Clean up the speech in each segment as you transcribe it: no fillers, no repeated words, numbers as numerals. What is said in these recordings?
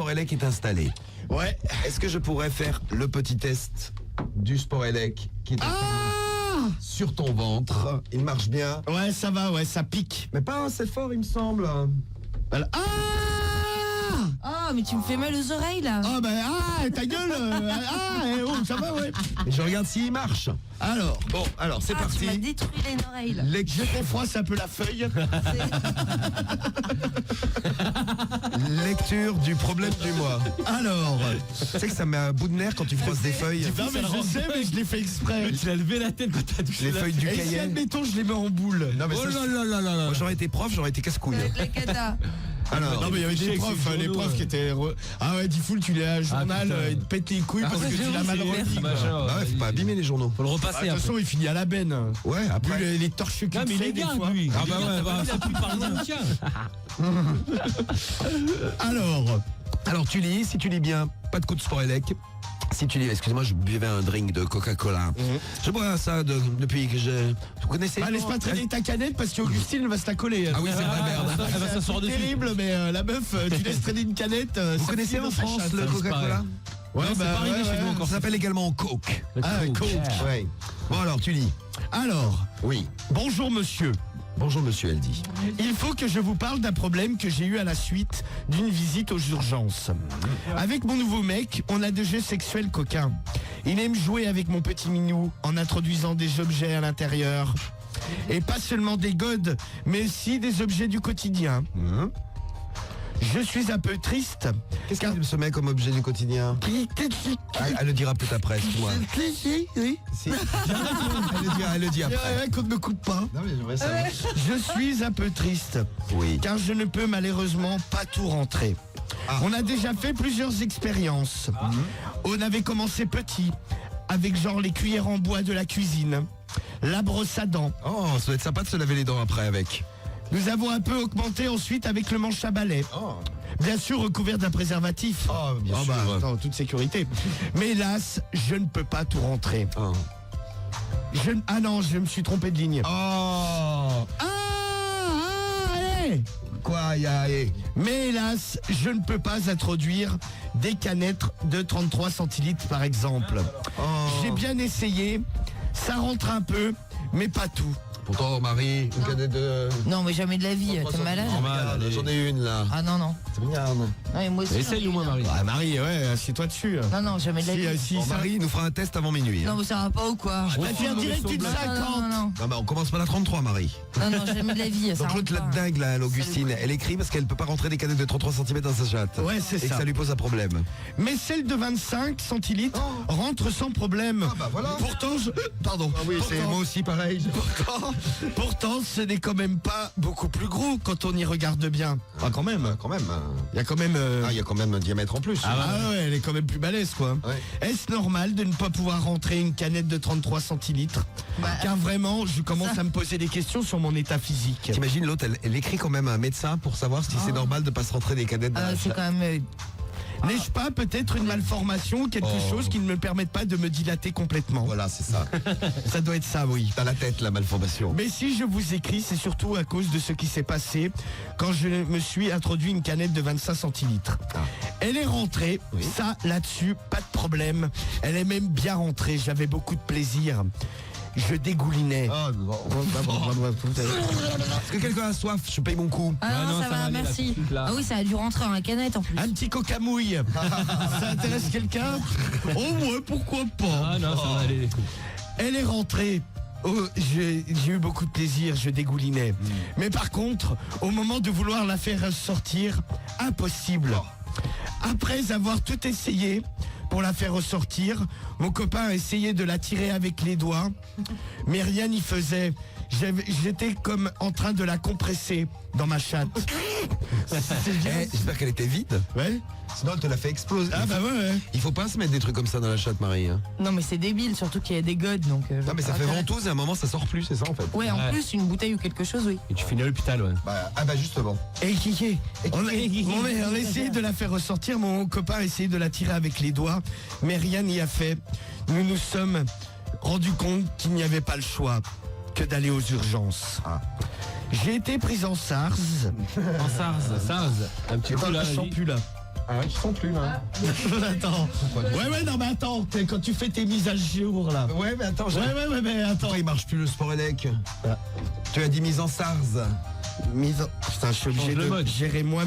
Sporelec est installé. Ouais. Est-ce que je pourrais faire le petit test du Sporelec qui est installé sur ton ventre? Il marche bien. Ouais, ça va, ouais, ça pique. Mais pas assez fort, il me semble. Voilà. Ah, mais tu me fais mal aux oreilles là. Ah bah ta gueule. Ça va, ouais. Et je regarde s'il marche. Alors, C'est Tu m'as parti. détruit les oreilles là. je défroisse un peu la feuille. Lecture du problème du mois. Alors, Tu sais que ça met un bout de nerf quand tu froisses des feuilles. non mais je sais, mais je l'ai fait exprès. Tu as levé la tête quand t'as touché Les feuilles du Et si cahier. admettons je les mets en boule. Non mais Oh ça, là là là là là. moi, j'aurais été prof, j'aurais été casse-couille. Avec la cata. Alors, Non mais il y avait des Avec profs, ces les journaux, profs qui étaient ah ouais, Diffoul, tu l'as à un journal, putain. il te pète les couilles parce que tu l'as mal relu. bah ouais, faut pas abîmer les journaux. Faut le De repasser toute un peu. façon, il finit à la benne. Ouais, Vu après. les torches qu'il Ah mais il fait est des bien fois. lui. Ah bah ouais, ça plus parler d'un tien. Alors, Tu lis, si tu lis bien, pas de coup de Sporelec. Si tu lis, excusez-moi, je buvais un drink de Coca-Cola. Je bois ça depuis que je... Vous connaissez? laisse pas traîner ta canette parce qu'Augustine va se la coller. Ah oui, c'est vrai, merde. Elle va s'asseoir dessus. Terrible, mais la meuf, tu laisses traîner une canette. Vous ça connaissez file en dans sa France chatte. le Coca-Cola? Ouais, Non, c'est pas arrivé chez nous encore. Ça s'appelle également Coke. Ah, Coke. Ouais. Bon alors, tu lis. Alors, Oui. bonjour monsieur. Bonjour monsieur, elle dit. Il faut que je vous parle d'un problème que j'ai eu à la suite d'une visite aux urgences. Avec mon nouveau mec, on a des jeux sexuels coquins. Il aime jouer avec mon petit minou en introduisant des objets à l'intérieur. Et pas seulement des godes, mais aussi des objets du quotidien. Je suis un peu triste. Qu'est-ce qu'il se met comme objet du quotidien? Elle le dira peut-être après, excuse-moi. Oui. Si. Elle le dit après. Qu'on ne me coupe pas. Non mais j'aimerais savoir. Je suis un peu triste. Oui. Car je ne peux malheureusement pas tout rentrer. On a déjà fait plusieurs expériences. On avait commencé petit, avec genre les cuillères en bois de la cuisine, la brosse à dents. Oh, ça doit être sympa de se laver les dents après avec. Nous avons un peu augmenté ensuite avec le manche à balai. Bien sûr recouvert d'un préservatif. Oh, bien sûr. En toute sécurité. Mais hélas, je ne peux pas tout rentrer. Oh. Ah non, je me suis trompé de ligne. Oh. Allez. Quoi, Mais hélas, je ne peux pas introduire des canettes de 33 centilitres par exemple. J'ai bien essayé, ça rentre un peu, mais pas tout. Pourtant, Marie, une canette de... Non, mais jamais de la vie, t'es malade. Regarde, j'en ai une là. Ah non, non. Regarde. Non, mais moi aussi. Essaye au moins Marie. Ah Marie, ouais, assieds-toi dessus. Non, non, jamais de la vie. Si, Bon, ça... Marie nous fera un test avant minuit. Non, Hein. mais ça va pas ou quoi? Bah, tu as direct une Non, 50. non, non, Non, bah, on commence par la 33, Marie. non, non, jamais de la vie. Ça Donc l'autre, rentre la pas. dingue, là, l'Augustine, elle écrit parce qu'elle peut pas rentrer des canettes de 33 cm dans sa chatte. Ouais, c'est Et que ça. ça lui pose un problème. Mais celle de 25 centilitres rentre sans problème. Ah, bah, voilà. Pourtant, pardon. Ah oui, c'est Pourtant- moi aussi pareil. Pourtant, ce n'est quand même pas beaucoup plus gros quand on y regarde bien. Ah, quand même. Quand même. Il y a quand même... Ah, il y a quand même un diamètre en plus. Ah ouais, elle est quand même plus balèze quoi. Ouais. Est-ce normal de ne pas pouvoir rentrer une canette de 33 centilitres? Car vraiment, je commence à me poser des questions sur mon état physique. T'imagines l'autre, elle écrit quand même à un médecin pour savoir si c'est normal de pas se rentrer des canettes dans Ah, la c'est chatte. quand même. N'ai-je pas peut-être une malformation ou quelque Oh. chose qui ne me permette pas de me dilater complètement? Voilà, c'est ça. Ça doit être ça, oui. Dans la tête, la malformation. Mais si je vous écris, c'est surtout à cause de ce qui s'est passé quand je me suis introduit une canette de 25 centilitres. Elle est rentrée, ça, là-dessus, pas de problème. Elle est même bien rentrée, j'avais beaucoup de plaisir. Je dégoulinais. Ah, non. Est-ce que quelqu'un a soif? Je paye mon coup. Ah non, ça va, aller, merci. la petite, là. Ah oui, ça a dû rentrer dans la canette en plus. Un petit coca-mouille. Ça intéresse quelqu'un? Oh ouais, pourquoi pas? Ah non, ça va aller. Elle est rentrée. Oh, j'ai eu beaucoup de plaisir, je dégoulinais. Mais par contre, au moment de vouloir la faire sortir, impossible. Après avoir tout essayé pour la faire ressortir, mon copain a essayé de la tirer avec les doigts, mais rien n'y faisait. J'étais comme en train de la compresser dans ma chatte. C'est bien. Eh, j'espère qu'elle était vide. Ouais. Sinon, elle te l'a fait exploser. Ah bah ouais. Il faut pas se mettre des trucs comme ça dans la chatte, Marie. Hein. Non, mais c'est débile, surtout qu'il y a des godes. Donc, Non, mais ça fait ventouse et à un moment, ça sort plus, c'est ça en fait. Ouais, en Ouais. plus, une bouteille ou quelque chose, oui. Et tu finis à l'hôpital, ouais. Bah justement. Et Kiki, on a essayé de la faire ressortir, mon copain a essayé de la tirer avec les doigts, mais rien n'y a fait. Nous nous sommes rendus compte qu'il n'y avait pas le choix que d'aller aux urgences. J'ai été prise en SARS. En SARS. Un petit peu là. Je sens plus là. Ah ouais, je sens plus là. Attends. Ouais, non, mais attends, quand tu fais tes mises à jour là. Ouais, mais attends, Ouais, mais attends. Pourquoi il marche plus le Sporelec? Tu as dit mise en SARS. Putain, je suis obligé Change le de mode. gérer moi.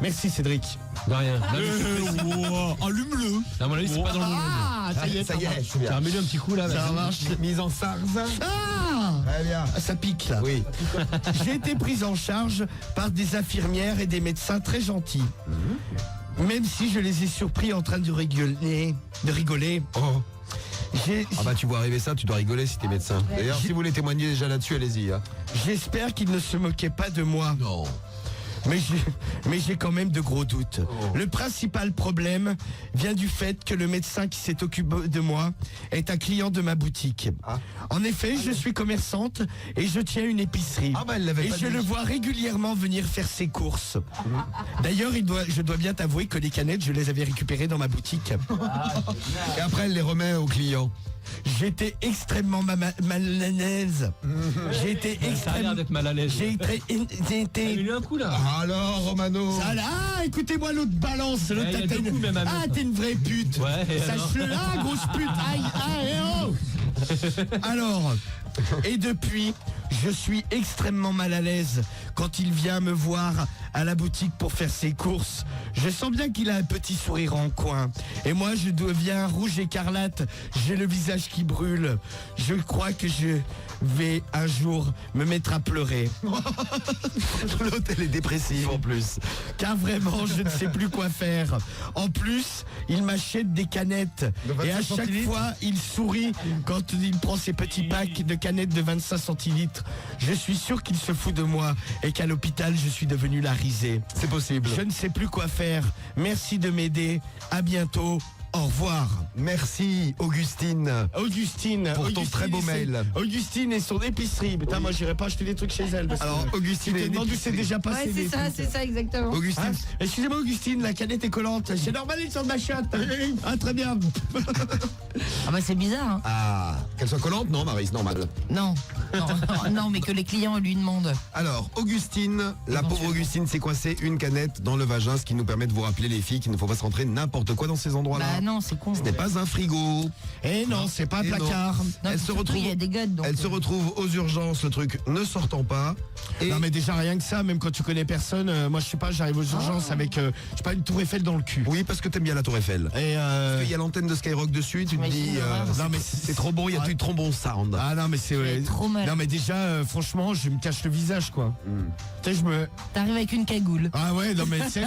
Merci Cédric. De rien. Là, Allume-le. à mon avis, c'est pas dans le bon mode. Ah, ça y est, ça y est, je suis T'as bien. remis un petit coup là. Ça vas-y. marche. Mise en SARS. Ah, Très bien. ça pique là. Oui. J'ai été prise en charge par des infirmières et des médecins très gentils. Même si je les ai surpris en train de rigoler. Oh. J'ai- Ah bah tu vois arriver ça, tu dois rigoler si t'es médecin. D'ailleurs, si vous voulez témoigner déjà là-dessus, allez-y. Hein. J'espère qu'ils ne se moquaient pas de moi. Non. Mais j'ai quand même de gros doutes. Le principal problème vient du fait que le médecin qui s'est occupé de moi est un client de ma boutique. Ah. En effet, je suis commerçante et je tiens une épicerie. Ah bah elle l'avait Et pas je dit. le vois régulièrement venir faire ses courses. D'ailleurs, je dois bien t'avouer que les canettes, je les avais récupérées dans ma boutique. Et après, elle les remet aux clients. J'étais extrêmement mal à l'aise. J'ai été Ça a l'air extrêmement... d'être mal à l'aise. J'ai été... Il a un coup là. Alors, Romano. Ah, écoutez-moi l'autre balance. L'autre, il y a t'as deux une- coups, même, à Ah, mettre. t'es une vraie pute. Ouais, et alors Sache-le, ah, grosse pute. Aïe, Alors, et depuis, je suis extrêmement mal à l'aise quand il vient me voir à la boutique pour faire ses courses. Je sens bien qu'il a un petit sourire en coin. Et moi, je deviens rouge écarlate. J'ai le visage qui brûle. Je crois que je vais un jour me mettre à pleurer. L'autre, elle est dépressive en plus. Car vraiment, je ne sais plus quoi faire. En plus, il m'achète des canettes. De 25 Et à chaque centilitres fois, il sourit quand il prend ses petits packs de canettes de 25 centilitres. Je suis sûr qu'il se fout de moi et qu'à l'hôpital, je suis devenu la risée. C'est possible. Je ne sais plus quoi faire. Merci de m'aider. À bientôt. Au revoir. Merci, Augustine. Augustine. Pour ton très beau mail. Augustine et son épicerie. Putain, moi, j'irai pas acheter des trucs chez elle. parce que Alors, Augustine je te est demande où c'est épicerie. déjà passé. Ouais, des trucs. c'est ça, exactement. Augustine, Hein Excusez-moi Augustine, la canette est collante. C'est normal, ils sont de ma chatte. Ah très bien. Ah bah c'est bizarre, hein. ah, qu'elle soit collante, non, Marie, c'est normal. Non. Non, mais que les clients lui demandent. Alors, Augustine, la pauvre Augustine s'est coincée une canette dans le vagin, ce qui nous permet de vous rappeler les filles qu'il ne faut pas se rentrer n'importe quoi dans ces endroits-là. Bah non, c'est con. Ce n'est pas un frigo. Eh non, c'est pas un Et non. placard. Non, Elle puis se surtout, retrouve- il y a des gars donc. Elle se retrouve aux urgences, le truc ne sortant pas. Et Non mais déjà rien que ça, même quand tu connais personne, moi je sais pas, j'arrive aux urgences avec, je sais pas, une tour Eiffel dans le cul. oui, parce que t'aimes bien la Tour Eiffel. Et Il y a l'antenne de Skyrock dessus, et tu te dis, T'imagines, ouais. non mais c'est trop bon, il y a du trop bon sound. Ah non mais c'est J'ai trop mal. Non mais déjà franchement, je me cache le visage quoi. Tu sais je me T'arrives avec une cagoule. Ah ouais, non mais tu sais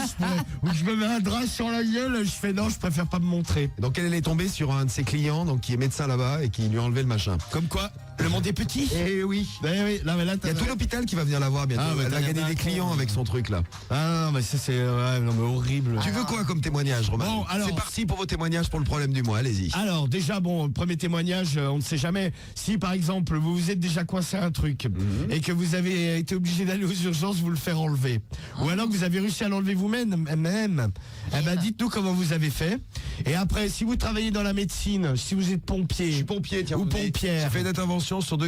ou je me mets un drap sur la gueule, je fais non, je préfère pas me montrer. Donc elle est tombée sur un de ses clients, donc qui est médecin là-bas et qui lui a enlevé le machin. Comme quoi, le monde est petit. Eh oui. Eh oui, non mais là Il y a tout l'hôpital qui va venir la voir bientôt. Ah, bah, Elle t'as va l'air gagner d'un des con. clients avec son truc là. Ah non mais ça c'est ouais, non mais horrible. Tu veux quoi comme témoignage, Romain? Bon, alors- C'est parti pour vos témoignages pour le problème du mois, allez-y. Alors déjà bon, premier témoignage, on ne sait jamais si par exemple vous vous êtes déjà coincé un truc et que vous avez été obligé d'aller aux urgences vous le faire enlever, ou alors que vous avez réussi à l'enlever vous-même, eh ben dites-nous comment vous avez fait. Et après, si vous travaillez dans la médecine, si vous êtes pompier, Je suis pompier, tiens. ou vous dites. pompière, J'ai fait une intervention sur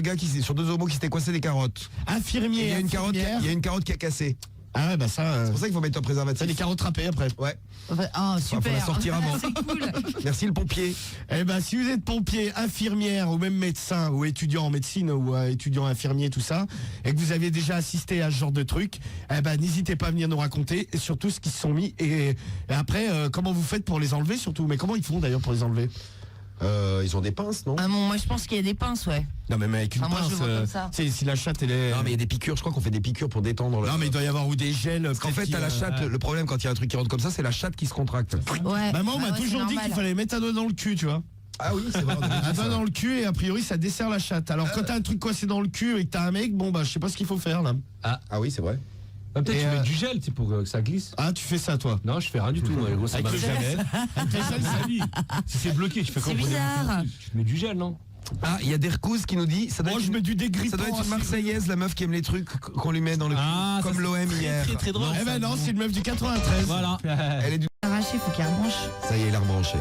sur deux homos qui s'étaient coincés des carottes. infirmier, Et il y a une carotte, infirmière. il y a une carotte qui a cassé. Ah ouais bah ça, C'est pour ça qu'il faut mettre un préservatif. ça les carottes râpées après. Ouais. Ah, super. faut la sortir avant. C'est cool. Merci le pompier. Eh ben, si vous êtes pompier, infirmière ou même médecin ou étudiant en médecine ou étudiant infirmier, tout ça, et que vous avez déjà assisté à ce genre de truc, eh ben, n'hésitez pas à venir nous raconter et surtout ce qu'ils se sont mis et après, comment vous faites pour les enlever surtout. Mais comment ils font d'ailleurs pour les enlever? Ils ont des pinces, non? Ah bon, moi je pense qu'il y a des pinces, ouais. Non mais avec une Ah, moi, je pince, le vois comme ça. tu sais, si la chatte elle est... Non, mais il y a des piqûres. Je crois qu'on fait des piqûres pour détendre. Non mais il doit y avoir ou des gels. Parce qu'en fait, t'as la chatte. Le problème quand il y a un truc qui rentre comme ça, c'est la chatte qui se contracte. Ouais. Bah moi on m'a ouais, toujours c'est dit normal. qu'il fallait mettre un doigt dans le cul, tu vois. Ah oui, c'est vrai. on avait dit Un doigt ça. dans le cul et a priori ça dessert la chatte. Alors quand t'as un truc coincé dans le cul et que t'as un mec, bon bah je sais pas ce qu'il faut faire là. Ah oui, c'est vrai. Ah, peut-être Et, tu mets du gel, tu sais, pour que ça glisse. Ah tu fais ça toi. Non, je fais rien du tout. Moi, gros, ça Avec m'a le jamais. gel. Avec le gel, ça vie. Si c'est bloqué, tu fais C'est comment? bizarre. Tu mets du gel, non? Ah, il y a Derkouz qui nous dit. Ça doit Moi être je mets du Ça dégrippant. doit être une aussi. Marseillaise, la meuf qui aime les trucs qu'on lui met dans le cul. Ah, ça, comme c'est l'OM hier. Très très drôle. Eh ben non, c'est une meuf du 93. Voilà. Elle est du... Arraché, faut qu'il rebranche. Ça y est, il a rebranché.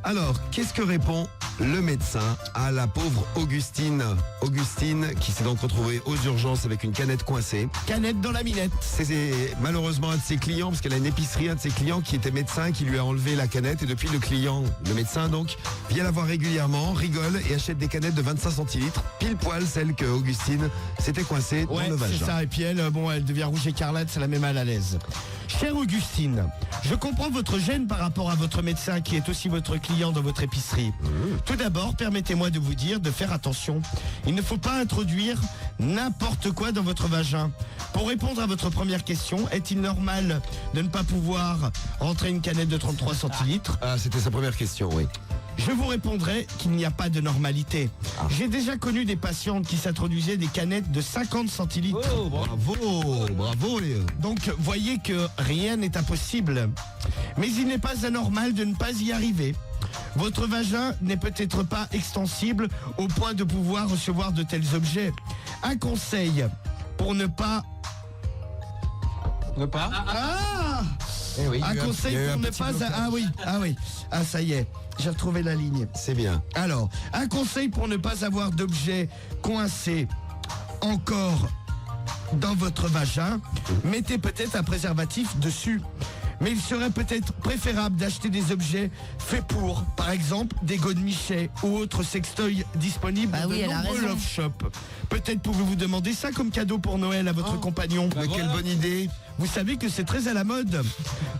Alors, qu'est-ce que répond le médecin à la pauvre Augustine. Augustine qui s'est donc retrouvée aux urgences avec une canette coincée. Canette dans la minette. C'est malheureusement un de ses clients, parce qu'elle a une épicerie, un de ses clients qui était médecin, qui lui a enlevé la canette. Et depuis, le médecin donc, vient la voir régulièrement, rigole et achète des canettes de 25 centilitres, pile poil celle que Augustine s'était coincée dans Ouais, le vagin. c'est ça. Et puis elle, elle devient rouge écarlate, ça la met mal à l'aise. Chère Augustine, je comprends votre gêne par rapport à votre médecin qui est aussi votre client dans votre épicerie. Tout d'abord, permettez-moi de vous dire de faire attention. Il ne faut pas introduire n'importe quoi dans votre vagin. Pour répondre à votre première question, est-il normal de ne pas pouvoir rentrer une canette de 33 centilitres? Ah, c'était sa première question, oui. Je vous répondrai qu'il n'y a pas de normalité. J'ai déjà connu des patientes qui s'introduisaient des canettes de 50 centilitres. Oh, Bravo, Léo. Donc, voyez que rien n'est impossible. Mais il n'est pas anormal de ne pas y arriver. Votre vagin n'est peut-être pas extensible au point de pouvoir recevoir de tels objets. Un conseil pour ne pas... Ah Eh oui, Un il y a eu conseil il y a eu pour un ne petit pas... blocage. Ah oui. Ah, ça y est. J'ai retrouvé la ligne. C'est bien. Alors, un conseil pour ne pas avoir d'objets coincés encore dans votre vagin, mettez peut-être un préservatif dessus. Mais il serait peut-être préférable d'acheter des objets faits pour, par exemple, des godemichets ou autres sextoys disponibles Bah dans oui, de elle a nombreux raison. love shops. Peut-être pouvez-vous demander ça comme cadeau pour Noël à votre compagnon. Mais quelle bonne idée. Vous savez que c'est très à la mode.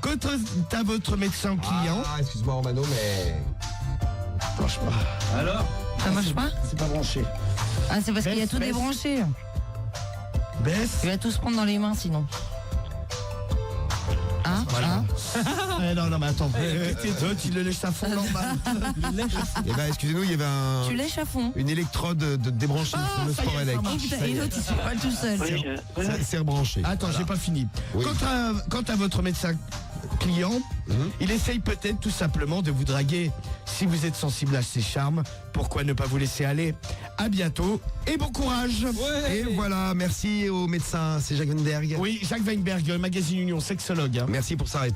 Quant à votre médecin client, Ah, excuse-moi Romano, mais... marche pas. Alors Ça marche pas? C'est pas branché. Ah, c'est parce qu'il y a Baisse, tout baisse. débranché. Baisse. Il va tout se prendre dans les mains sinon. Hein? Hein? Non, mais attends. Toi, tu le laisses à fond normal. Eh ben, excusez-nous, il y avait Tu lèches à fond. une électrode de débranchée sur le ça y est, sport ça électrique. Oh marche. putain, et l'autre il se fait pas tout seul. C'est rebranché. Attends, j'ai pas fini. Oui. Quant à votre médecin client, il essaye peut-être tout simplement de vous draguer. Si vous êtes sensible à ses charmes, pourquoi ne pas vous laisser aller? À bientôt et bon courage. Et voilà, merci au médecin, c'est Jacques Weinberg. Oui, Jacques Weinberg, magazine Union, sexologue. Hein. Merci pour sa réponse.